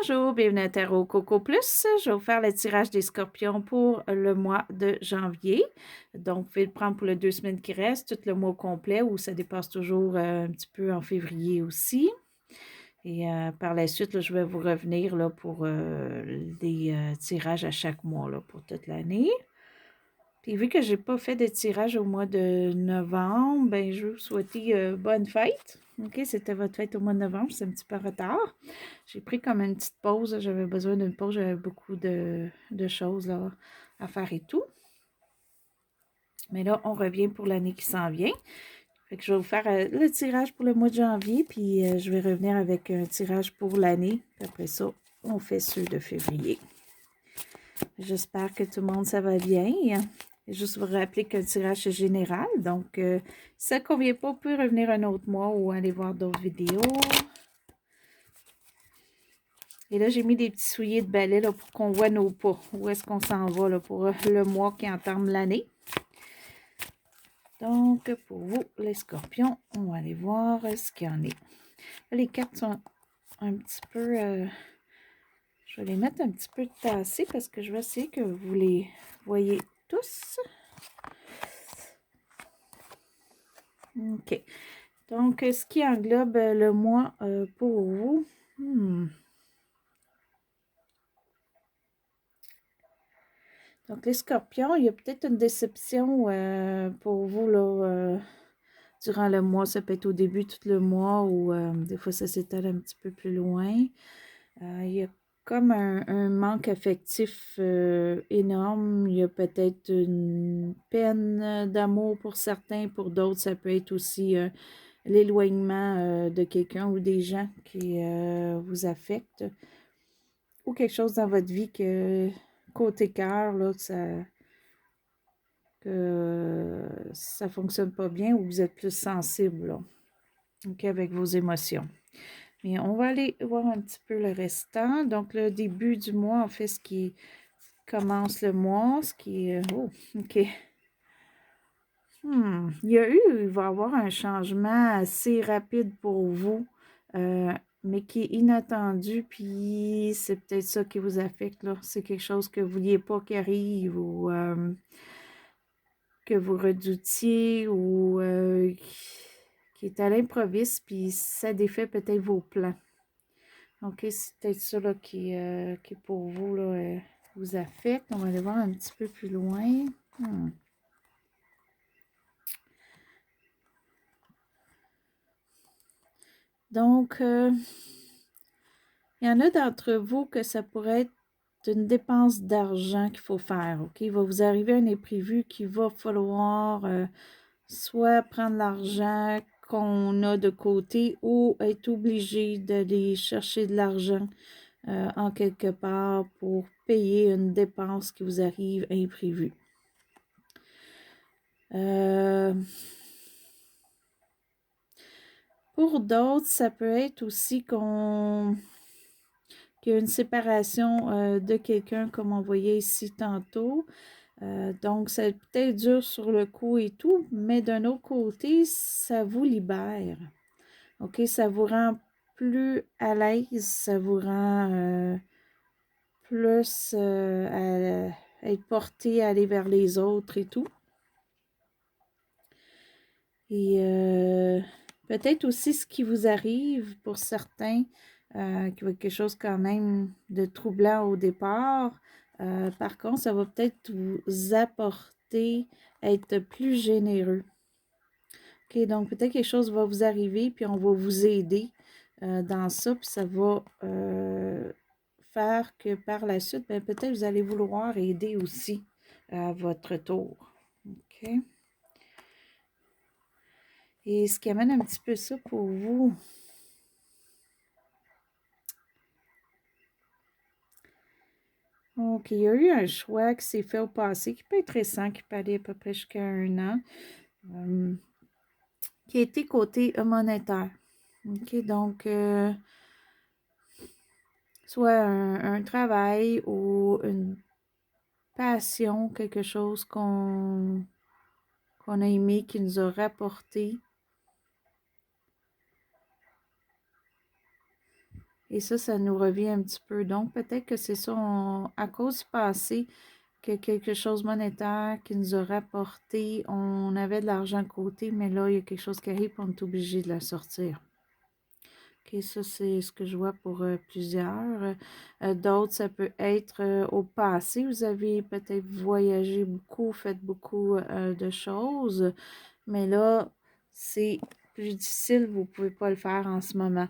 Bonjour, bienvenue à Tarot Coco Plus. Je vais vous faire le tirage des scorpions pour le mois de janvier. Donc, vous pouvez le prendre pour les 2 semaines qui restent, tout le mois complet, ou ça dépasse toujours un petit peu en février aussi. Et par la suite, là, je vais vous revenir là, pour des tirages à chaque mois là, pour toute l'année. Puis vu que je n'ai pas fait de tirage au mois de novembre, ben, je veux vous souhaiter bonne fête. OK, c'était votre fête au mois de novembre, c'est un petit peu en retard. J'ai pris comme une petite pause, j'avais besoin d'une pause, j'avais beaucoup de choses là, à faire et tout. Mais là, on revient pour l'année qui s'en vient. Fait que je vais vous faire le tirage pour le mois de janvier, puis je vais revenir avec un tirage pour l'année. Après ça, on fait ceux de février. J'espère que tout le monde, ça va bien. Juste vous rappeler qu'un tirage c'est général. Donc, si ça ne convient pas, vous pouvez revenir un autre mois ou aller voir d'autres vidéos. Et là, j'ai mis des petits souliers de balai là, pour qu'on voit nos pas. Où est-ce qu'on s'en va là, pour le mois qui entame l'année. Donc, pour vous, les scorpions, on va aller voir ce qu'il y en est. Là, les cartes sont un petit peu... je vais les mettre un petit peu tassées parce que je vais essayer que vous les voyez tous. OK. Donc, ce qui englobe le mois pour vous. Donc, les scorpions, il y a peut-être une déception pour vous là, durant le mois. Ça peut être au début, tout le mois, ou des fois, ça s'étale un petit peu plus loin. Il y a comme un manque affectif énorme. Il y a peut-être une peine d'amour pour certains. Pour d'autres, ça peut être aussi l'éloignement de quelqu'un ou des gens qui vous affectent. Ou quelque chose dans votre vie que, côté cœur, là, que ça ne fonctionne pas bien ou vous êtes plus sensible là, okay, avec vos émotions. Mais on va aller voir un petit peu le restant. Donc, le début du mois, en fait, ce qui commence le mois, ce qui est... Oh, OK. Il va y avoir un changement assez rapide pour vous, mais qui est inattendu, puis c'est peut-être ça qui vous affecte, là. C'est quelque chose que vous ne vouliez pas qui arrive ou que vous redoutiez ou qui est à l'improviste, puis ça défait peut-être vos plans. OK, c'est peut-être ça là, qui pour vous là, vous affecte. On va aller voir un petit peu plus loin. Donc, il y en a d'entre vous que ça pourrait être une dépense d'argent qu'il faut faire. OK, il va vous arriver un imprévu qu'il va falloir soit prendre l'argent qu'on a de côté ou être obligé d'aller chercher de l'argent en quelque part pour payer une dépense qui vous arrive imprévue. Pour d'autres, ça peut être aussi qu'il y a une séparation de quelqu'un, comme on voyait ici tantôt. Donc, ça peut être dur sur le coup et tout, mais d'un autre côté, ça vous libère. OK, ça vous rend plus à l'aise, ça vous rend plus à être porté à aller vers les autres et tout. Et peut-être aussi ce qui vous arrive pour certains, qui va être quelque chose quand même de troublant au départ. Par contre, ça va peut-être vous apporter à être plus généreux. OK, donc peut-être quelque chose va vous arriver, puis on va vous aider dans ça, puis ça va faire que par la suite, ben, peut-être vous allez vouloir aider aussi à votre tour. OK? Et ce qui amène un petit peu ça pour vous. Donc, il y a eu un choix qui s'est fait au passé, qui peut être récent, qui peut aller à peu près jusqu'à 1 an, qui a été côté monétaire. OK, donc, soit un travail ou une passion, quelque chose qu'on a aimé, qui nous a rapporté. Et ça nous revient un petit peu. Donc, peut-être que c'est ça, à cause du passé, que quelque chose monétaire qui nous a rapporté, on avait de l'argent de côté, mais là, il y a quelque chose qui arrive, on est obligé de la sortir. OK, ça, c'est ce que je vois pour plusieurs. D'autres, ça peut être au passé. Vous avez peut-être voyagé beaucoup, fait beaucoup de choses, mais là, c'est plus difficile. Vous ne pouvez pas le faire en ce moment.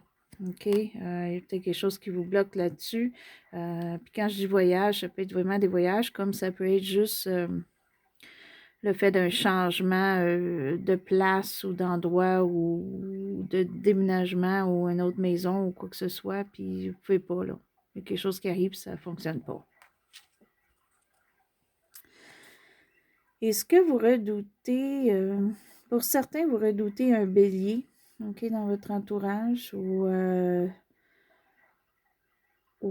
OK? Il y a peut-être quelque chose qui vous bloque là-dessus. Puis quand je dis voyage, ça peut être vraiment des voyages, comme ça peut être juste le fait d'un changement de place ou d'endroit ou de déménagement ou une autre maison ou quoi que ce soit, puis vous ne pouvez pas, là. Il y a quelque chose qui arrive, ça ne fonctionne pas. Est-ce que vous redoutez, pour certains, vous redoutez un bélier, OK, dans votre entourage ou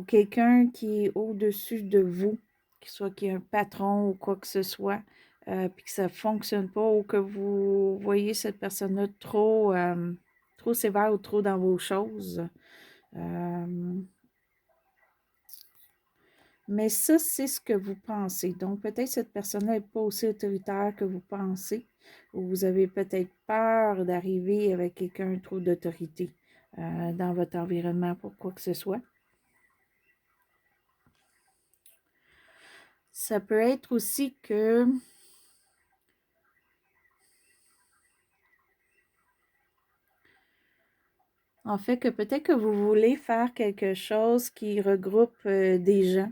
quelqu'un qui est au-dessus de vous, qui est un patron ou quoi que ce soit, puis que ça ne fonctionne pas ou que vous voyez cette personne-là trop sévère ou trop dans vos choses. Mais ça, c'est ce que vous pensez. Donc, peut-être cette personne-là n'est pas aussi autoritaire que vous pensez, ou vous avez peut-être peur d'arriver avec quelqu'un trop d'autorité dans votre environnement pour quoi que ce soit. Ça peut être aussi que en fait, que peut-être que vous voulez faire quelque chose qui regroupe des gens,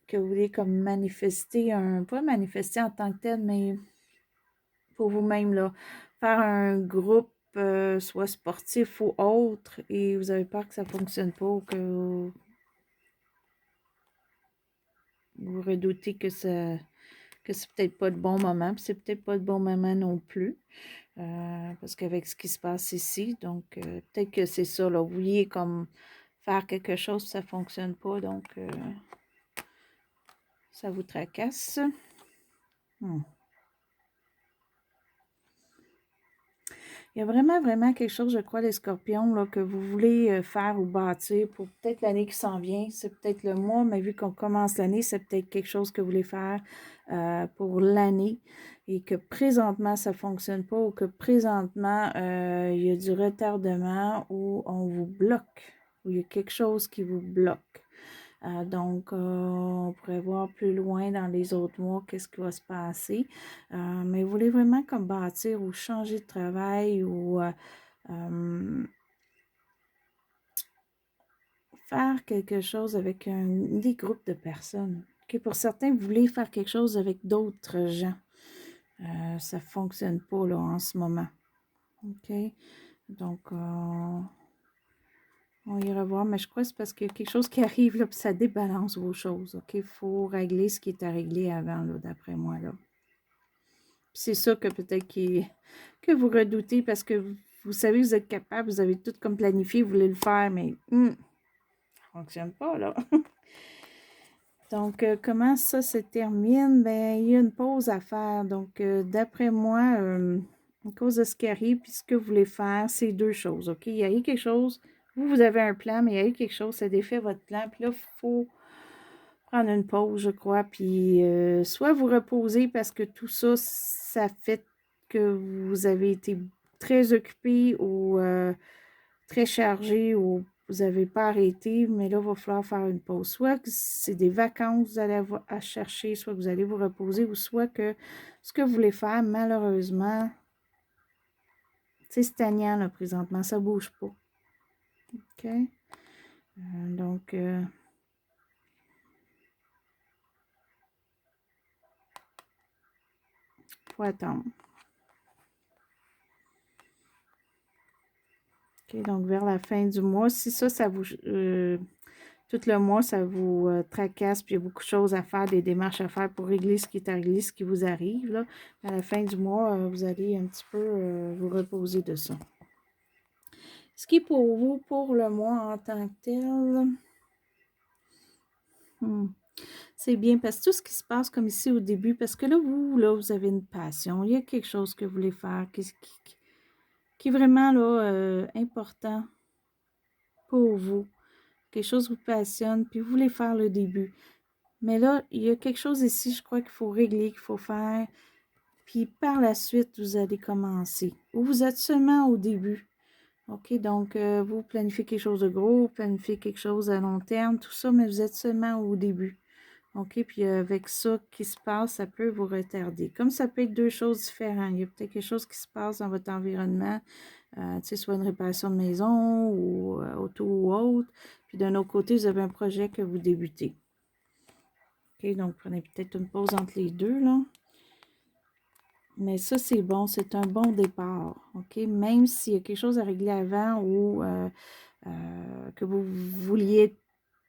que vous voulez comme manifester pas manifester en tant que tel, mais pour vous-même, là, faire un groupe, soit sportif ou autre, et vous avez peur que ça ne fonctionne pas ou que vous redoutez que c'est peut-être pas le bon moment, puis c'est peut-être pas le bon moment non plus. Parce qu'avec ce qui se passe ici, donc peut-être que c'est ça, là, vous vouliez comme faire quelque chose, ça ne fonctionne pas, donc ça vous tracasse. Il y a vraiment, vraiment quelque chose, je crois, les scorpions, là, que vous voulez faire ou bâtir pour peut-être l'année qui s'en vient. C'est peut-être le mois, mais vu qu'on commence l'année, c'est peut-être quelque chose que vous voulez faire pour l'année et que présentement, ça ne fonctionne pas ou que présentement, il y a du retardement ou on vous bloque ou il y a quelque chose qui vous bloque. Donc, on pourrait voir plus loin dans les autres mois qu'est-ce qui va se passer. Mais vous voulez vraiment comme bâtir ou changer de travail ou faire quelque chose avec des groupes de personnes. Okay, pour certains, vous voulez faire quelque chose avec d'autres gens. Ça ne fonctionne pas là, en ce moment. OK? Donc, on ira voir, mais je crois que c'est parce qu'il y a quelque chose qui arrive, là, puis ça débalance vos choses, OK? Il faut régler ce qui est à régler avant, là, d'après moi, là. Puis c'est ça que peut-être que vous redoutez parce que vous savez que vous êtes capable, vous avez tout comme planifié, vous voulez le faire, mais ça ne fonctionne pas, là. Donc, comment ça se termine? Ben, il y a une pause à faire. Donc, d'après moi, à cause de ce qui arrive, puis ce que vous voulez faire, c'est deux choses, OK? Il y a eu quelque chose, vous avez un plan, mais il y a eu quelque chose, ça défait votre plan, puis là, il faut prendre une pause, je crois, puis soit vous reposer parce que tout ça, ça fait que vous avez été très occupé ou très chargé ou vous n'avez pas arrêté, mais là, il va falloir faire une pause. Soit que c'est des vacances que vous allez à chercher, soit que vous allez vous reposer, ou soit que ce que vous voulez faire, malheureusement, c'est stagnant, là, présentement, ça ne bouge pas. OK? Donc, il faut attendre. OK, donc vers la fin du mois, si ça vous... tout le mois, ça vous tracasse, puis il y a beaucoup de choses à faire, des démarches à faire pour régler ce qui est à régler, ce qui vous arrive, là. À la fin du mois, vous allez un petit peu vous reposer de ça. Ce qui est pour vous, pour le mois en tant que tel, c'est bien parce que tout ce qui se passe comme ici au début, parce que là, vous avez une passion, il y a quelque chose que vous voulez faire, qui est vraiment là, important pour vous. Quelque chose qui vous passionne, puis vous voulez faire le début. Mais là, il y a quelque chose ici, je crois qu'il faut régler, qu'il faut faire. Puis par la suite, vous allez commencer. Ou vous êtes seulement au début. OK, donc vous planifiez quelque chose de gros, vous planifiez quelque chose à long terme, tout ça, mais vous êtes seulement au début. OK, puis avec ça qui se passe, ça peut vous retarder. Comme ça peut être deux choses différentes. Il y a peut-être quelque chose qui se passe dans votre environnement, tu sais, soit une réparation de maison ou auto ou autre. Puis d'un autre côté, vous avez un projet que vous débutez. OK, donc prenez peut-être une pause entre les deux, là. Mais ça, c'est bon, c'est un bon départ, OK? Même s'il y a quelque chose à régler avant ou que vous vouliez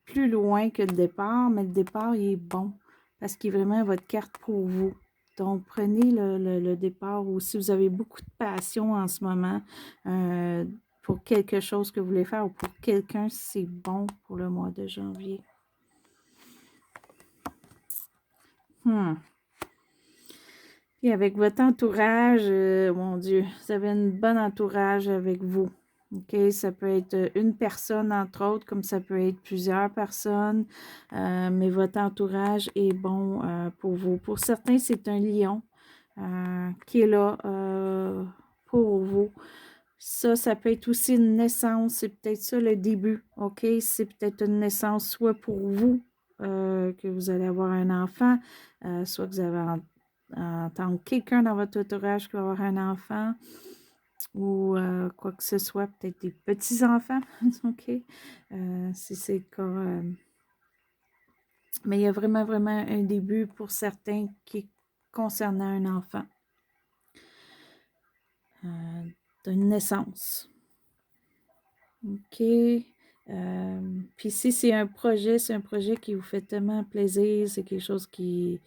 plus loin que le départ, mais le départ, il est bon parce qu'il est vraiment votre carte pour vous. Donc, prenez le départ ou si vous avez beaucoup de passion en ce moment pour quelque chose que vous voulez faire ou pour quelqu'un, c'est bon pour le mois de janvier. Et avec votre entourage, mon Dieu, vous avez un bon entourage avec vous. OK, ça peut être une personne, entre autres, comme ça peut être plusieurs personnes, mais votre entourage est bon pour vous. Pour certains, c'est un lion qui est là pour vous. Ça peut être aussi une naissance, c'est peut-être ça le début, OK? C'est peut-être une naissance soit pour vous, que vous allez avoir un enfant, soit que vous avez entendre quelqu'un dans votre entourage qui va avoir un enfant ou quoi que ce soit, peut-être des petits-enfants, OK? Si c'est le cas. Mais il y a vraiment, vraiment un début pour certains qui concernant un enfant d'une naissance. OK? Puis si c'est un projet qui vous fait tellement plaisir, c'est quelque chose que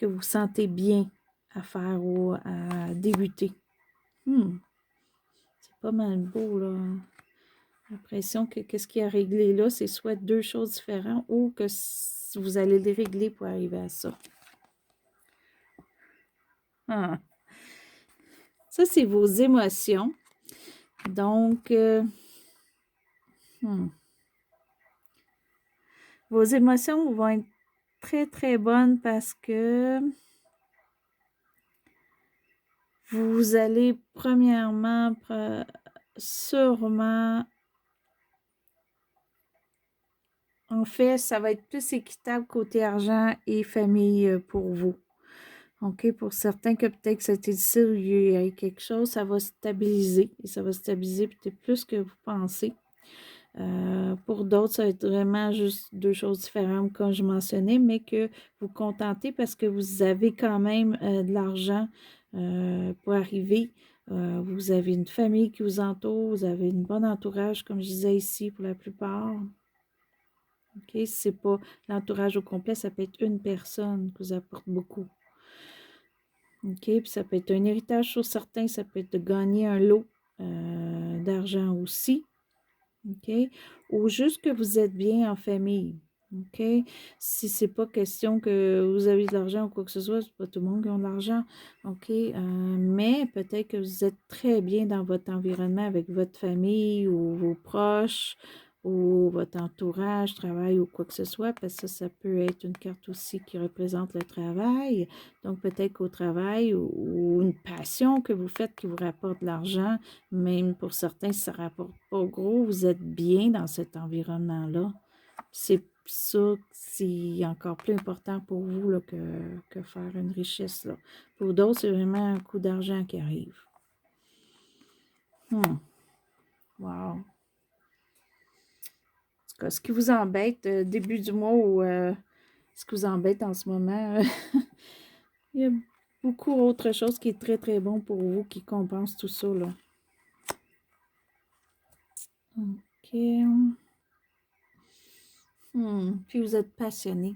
vous sentez bien à faire ou à débuter. C'est pas mal beau, là. J'ai l'impression que qu'est-ce qui a réglé là, c'est soit deux choses différentes ou que vous allez les régler pour arriver à ça. Ah. Ça, c'est vos émotions. Donc, vos émotions vont être très, très bonnes parce que vous allez premièrement sûrement, en fait, ça va être plus équitable côté argent et famille pour vous. OK, pour certains que peut-être que c'était difficile, il y a quelque chose, ça va stabiliser. Et ça va stabiliser peut-être plus que vous pensez. Pour d'autres, ça va être vraiment juste deux choses différentes, comme je mentionnais, mais que vous contentez parce que vous avez quand même de l'argent pour arriver. Vous avez une famille qui vous entoure, vous avez une bonne entourage, comme je disais ici, pour la plupart. OK, si ce n'est pas l'entourage au complet, ça peut être une personne qui vous apporte beaucoup. OK, puis ça peut être un héritage sur certains, ça peut être de gagner un lot d'argent aussi. OK, ou juste que vous êtes bien en famille. OK, si c'est pas question que vous avez de l'argent ou quoi que ce soit, c'est pas tout le monde qui a de l'argent. OK, mais peut-être que vous êtes très bien dans votre environnement avec votre famille ou vos proches ou votre entourage, travail ou quoi que ce soit, parce que ça peut être une carte aussi qui représente le travail. Donc, peut-être qu'au travail ou une passion que vous faites qui vous rapporte de l'argent, même pour certains, si ça ne rapporte pas gros, vous êtes bien dans cet environnement-là. C'est ça, c'est encore plus important pour vous là, que faire une richesse. Là. Pour d'autres, c'est vraiment un coup d'argent qui arrive. Wow. En tout cas, ce qui vous embête début du mois ou ce qui vous embête en ce moment, il y a beaucoup autre chose qui est très, très bon pour vous, qui compense tout ça. Là. OK. Puis vous êtes passionné.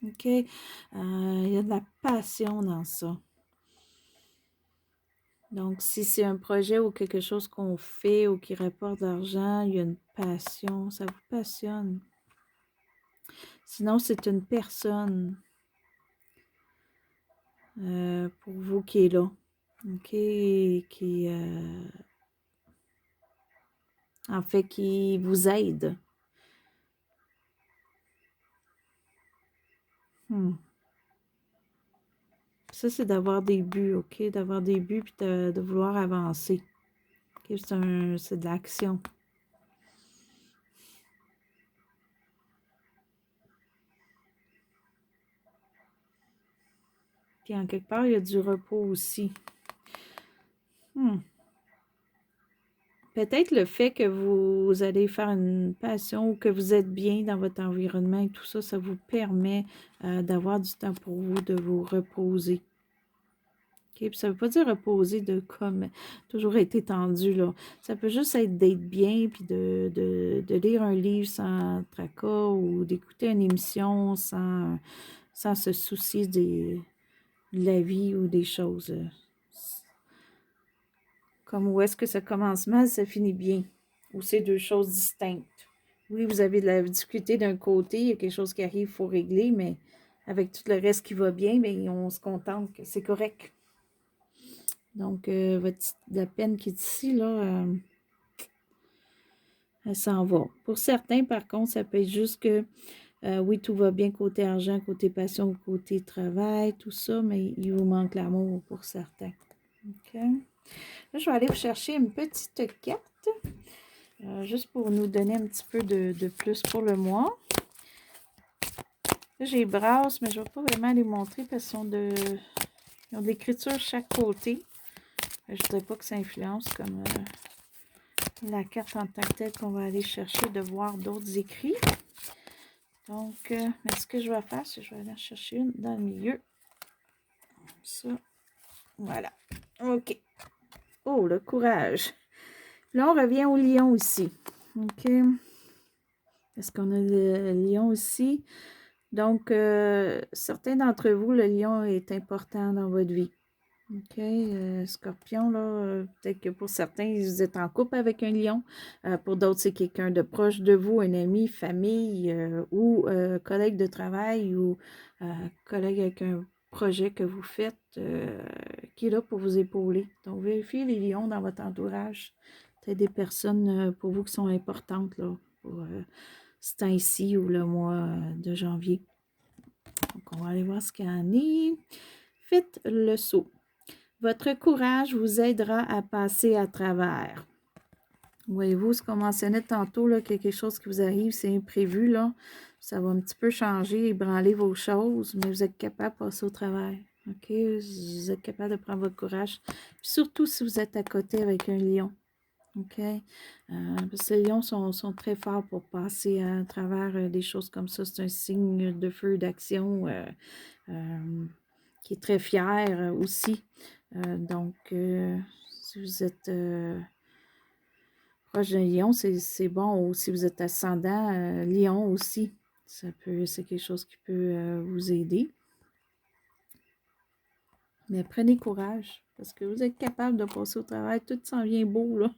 OK? Il y a de la passion dans ça. Donc, si c'est un projet ou quelque chose qu'on fait ou qui rapporte de l'argent, il y a une passion. Ça vous passionne. Sinon, c'est une personne pour vous qui est là. OK, en fait, qui vous aide. Hmm. Ça, c'est d'avoir des buts, OK? D'avoir des buts puis de vouloir avancer. OK? C'est de l'action. Puis en quelque part, il y a du repos aussi. Hmm. Peut-être le fait que vous allez faire une passion ou que vous êtes bien dans votre environnement et tout ça, ça vous permet d'avoir du temps pour vous, de vous reposer. OK? Puis ça ne veut pas dire reposer de comme toujours être tendu, là. Ça peut juste être d'être bien, puis de lire un livre sans tracas ou d'écouter une émission sans se soucier de la vie ou des choses. Comme où est-ce que ça commence mal, ça finit bien. Ou c'est deux choses distinctes. Oui, vous avez de la difficulté d'un côté, il y a quelque chose qui arrive, il faut régler, mais avec tout le reste qui va bien, bien, on se contente que c'est correct. Donc, la peine qui est ici, là, elle s'en va. Pour certains, par contre, ça peut être juste que, oui, tout va bien côté argent, côté passion, côté travail, tout ça, mais il vous manque l'amour pour certains. OK? Là, je vais aller vous chercher une petite carte, juste pour nous donner un petit peu de plus pour le mois. Là, j'ai brasse, mais je ne vais pas vraiment les montrer parce qu'ils ont de l'écriture chaque côté. Je ne voudrais pas que ça influence comme la carte en tant que telle qu'on va aller chercher, de voir d'autres écrits. Donc, mais ce que je vais faire, c'est que je vais aller en chercher une dans le milieu. Comme ça. Voilà. OK. Oh, le courage. Là, on revient au lion ici. OK. Est-ce qu'on a le lion ici? Donc, certains d'entre vous, le lion est important dans votre vie. OK, scorpion, là, peut-être que pour certains, vous êtes en couple avec un lion. Pour d'autres, c'est quelqu'un de proche de vous, un ami, famille ou collègue de travail ou collègue avec un projet que vous faites qui est là pour vous épauler. Donc, vérifiez les lions dans votre entourage. Peut-être des personnes pour vous qui sont importantes là, pour ce temps-ci ou le mois de janvier. Donc, on va aller voir ce qu'il y en est. Faites le saut. Votre courage vous aidera à passer à travers. Voyez-vous, ce qu'on mentionnait tantôt, là, quelque chose qui vous arrive, c'est imprévu, là. Ça va un petit peu changer, ébranler vos choses, mais vous êtes capable de passer au travers. OK? Vous êtes capable de prendre votre courage. Puis surtout si vous êtes à côté avec un lion. OK? Parce que les lions sont très forts pour passer à travers des choses comme ça. C'est un signe de feu, d'action, qui est très fier aussi. Donc, si vous êtes proche d'un lion, c'est bon. Ou si vous êtes ascendant lion aussi, c'est quelque chose qui peut vous aider. Mais prenez courage, parce que vous êtes capable de passer au travail. Tout s'en vient beau, là.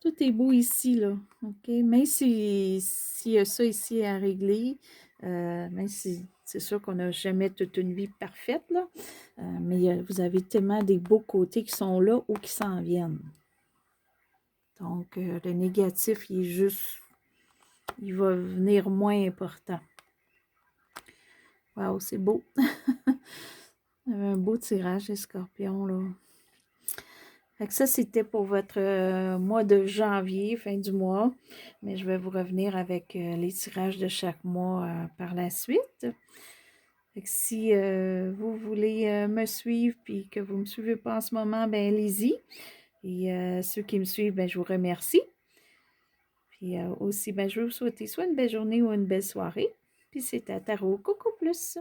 Tout est beau ici, là. OK? Même s'il y a ça ici à régler, même si c'est sûr qu'on n'a jamais toute une vie parfaite, là, mais vous avez tellement des beaux côtés qui sont là ou qui s'en viennent. Donc, le négatif, il va venir moins important. Wow, c'est beau. Un beau tirage, les scorpions, là. Fait que ça, c'était pour votre mois de janvier, fin du mois. Mais je vais vous revenir avec les tirages de chaque mois par la suite. Fait que si vous voulez me suivre puis que vous ne me suivez pas en ce moment, ben allez-y. Et ceux qui me suivent, ben je vous remercie. Puis aussi, ben je vais vous souhaiter soit une belle journée ou une belle soirée. Puis c'est à Tarot Coco Plus.